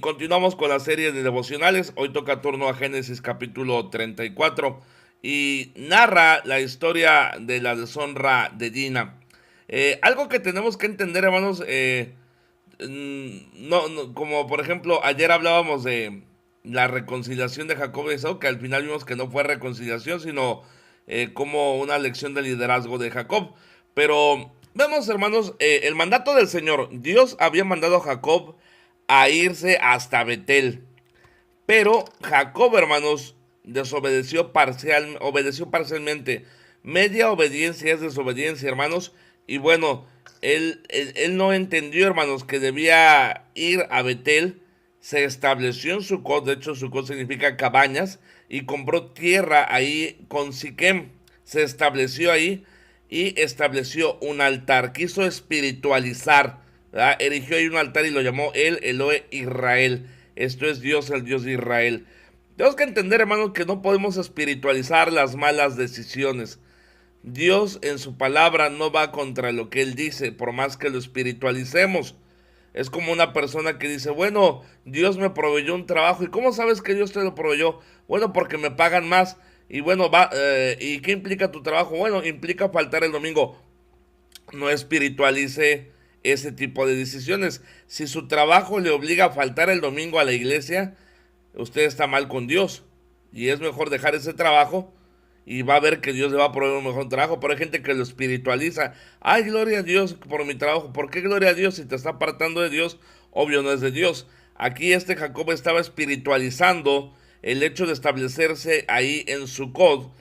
Continuamos con la serie de devocionales. Hoy toca turno a Génesis capítulo 34 y narra la historia de la deshonra de Dina. Algo que tenemos que entender, hermanos, como por ejemplo ayer hablábamos de la reconciliación de Jacob y Esaú, que al final vimos que no fue reconciliación, sino como una lección de liderazgo de Jacob. Pero vemos, hermanos, el mandato del Señor. Dios había mandado a Jacob a irse hasta Betel. Pero Jacob, hermanos, obedeció parcialmente. Media obediencia es desobediencia, hermanos. Y bueno, él no entendió, hermanos, que debía ir a Betel. Se estableció en Sucot, de hecho Sucot significa cabañas, y compró tierra ahí con Siquem. Se estableció ahí y estableció un altar. Quiso espiritualizar, ¿verdad? Erigió ahí un altar y lo llamó el Elohe Israel. Esto es Dios, el Dios de Israel. Tenemos que entender, hermanos, que no podemos espiritualizar las malas decisiones. Dios en su palabra no va contra lo que Él dice, por más que lo espiritualicemos. Es como una persona que dice, bueno, Dios me proveyó un trabajo. ¿Y cómo sabes que Dios te lo proveyó? Bueno, porque me pagan más. Y bueno, ¿y qué implica tu trabajo? Bueno, implica faltar el domingo. No espiritualice ese tipo de decisiones. Si su trabajo le obliga a faltar el domingo a la iglesia, usted está mal con Dios. Y es mejor dejar ese trabajo y va a ver que Dios le va a proveer un mejor trabajo. Pero hay gente que lo espiritualiza. Ay, gloria a Dios por mi trabajo. ¿Por qué gloria a Dios? Si te está apartando de Dios, obvio no es de Dios. Aquí Jacob estaba espiritualizando el hecho de establecerse ahí en Sucot,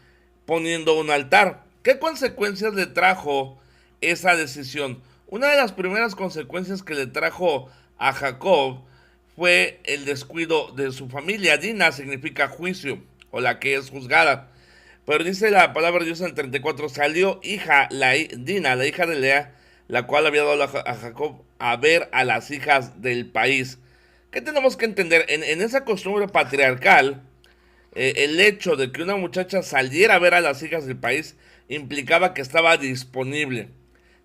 poniendo un altar. ¿Qué consecuencias le trajo esa decisión? Una de las primeras consecuencias que le trajo a Jacob fue el descuido de su familia. Dina significa juicio, o la que es juzgada. Pero dice la palabra de Dios en el 34, salió Dina, la hija de Lea, la cual había dado a Jacob a ver a las hijas del país. ¿Qué tenemos que entender? En esa costumbre patriarcal, el hecho de que una muchacha saliera a ver a las hijas del país implicaba que estaba disponible.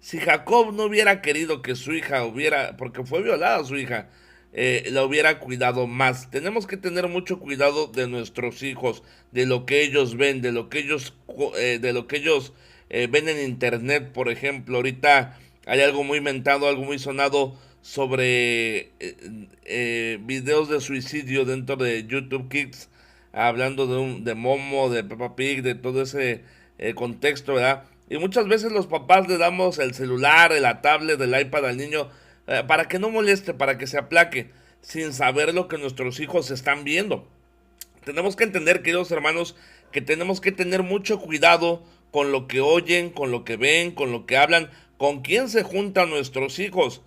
Si Jacob no hubiera querido que su hija hubiera, porque fue violada su hija, la hubiera cuidado más. Tenemos que tener mucho cuidado de nuestros hijos, de lo que ellos ven, de lo que ellos ven en internet, por ejemplo. Ahorita hay algo muy mentado, algo muy sonado sobre videos de suicidio dentro de YouTube Kids, hablando de Momo, de Peppa Pig, de todo ese contexto, ¿verdad? Y muchas veces los papás le damos el celular, la tablet, el iPad al niño para que no moleste, para que se aplaque, sin saber lo que nuestros hijos están viendo. Tenemos que entender, queridos hermanos, que tenemos que tener mucho cuidado con lo que oyen, con lo que ven, con lo que hablan, con quién se juntan nuestros hijos,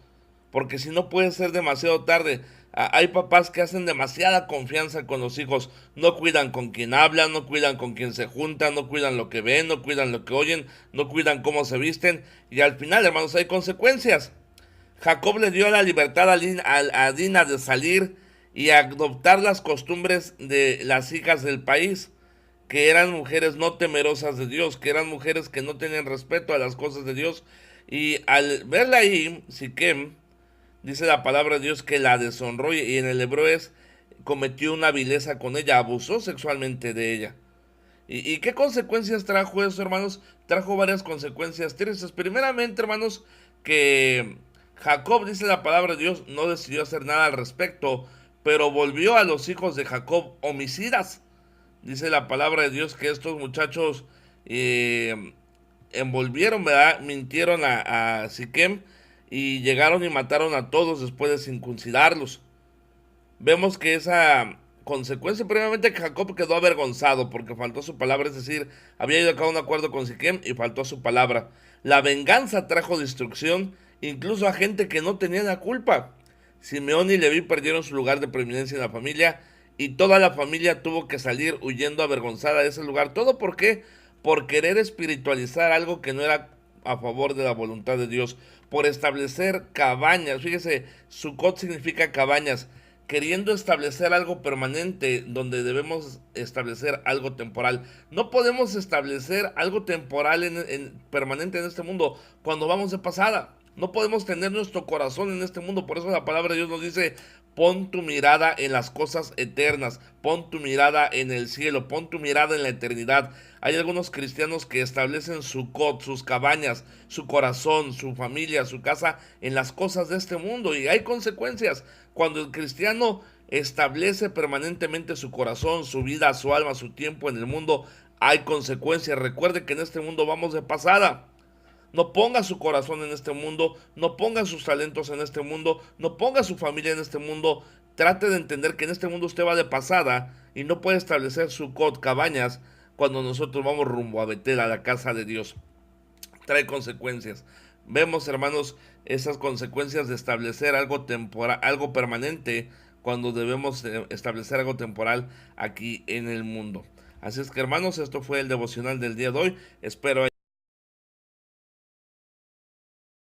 porque si no puede ser demasiado tarde. Hay papás que hacen demasiada confianza con los hijos, no cuidan con quién hablan, no cuidan con quién se juntan, no cuidan lo que ven, no cuidan lo que oyen, no cuidan cómo se visten, y al final, hermanos, hay consecuencias. Jacob le dio la libertad a Dina de salir y adoptar las costumbres de las hijas del país, que eran mujeres no temerosas de Dios, que eran mujeres que no tenían respeto a las cosas de Dios. Y al verla ahí, Siquem, dice la palabra de Dios que la deshonró, y en el hebreo cometió una vileza con ella, abusó sexualmente de ella. ¿Y qué consecuencias trajo eso, hermanos? Trajo varias consecuencias tristes. Primeramente, hermanos, que Jacob, dice la palabra de Dios, no decidió hacer nada al respecto, pero volvió a los hijos de Jacob homicidas. Dice la palabra de Dios que estos muchachos envolvieron, ¿verdad? Mintieron a Siquem y llegaron y mataron a todos después de circuncidarlos. Vemos que esa consecuencia, primeramente, que Jacob quedó avergonzado porque faltó su palabra, es decir, había ido a cabo un acuerdo con Siquem y faltó su palabra. La venganza trajo destrucción, incluso a gente que no tenía la culpa. Simeón y Leví perdieron su lugar de preeminencia en la familia y toda la familia tuvo que salir huyendo avergonzada de ese lugar. ¿Todo por qué? Por querer espiritualizar algo que no era a favor de la voluntad de Dios, por establecer cabañas. Fíjese, Sukkot significa cabañas, queriendo establecer algo permanente donde debemos establecer algo temporal. No podemos establecer algo temporal permanente en este mundo cuando vamos de pasada. No podemos tener nuestro corazón en este mundo. Por eso la palabra de Dios nos dice: pon tu mirada en las cosas eternas, pon tu mirada en el cielo, pon tu mirada en la eternidad. Hay algunos cristianos que establecen su cot, sus cabañas, su corazón, su familia, su casa en las cosas de este mundo, y hay consecuencias. Cuando el cristiano establece permanentemente su corazón, su vida, su alma, su tiempo en el mundo, hay consecuencias. Recuerde que en este mundo vamos de pasada. No ponga su corazón en este mundo, no ponga sus talentos en este mundo, no ponga su familia en este mundo. Trate de entender que en este mundo usted va de pasada y no puede establecer su cot, cabañas, cuando nosotros vamos rumbo a Betel, a la casa de Dios. Trae consecuencias. Vemos, hermanos, esas consecuencias de establecer algo temporal, algo permanente, cuando debemos establecer algo temporal aquí en el mundo. Así es que, hermanos, esto fue el devocional del día de hoy. Espero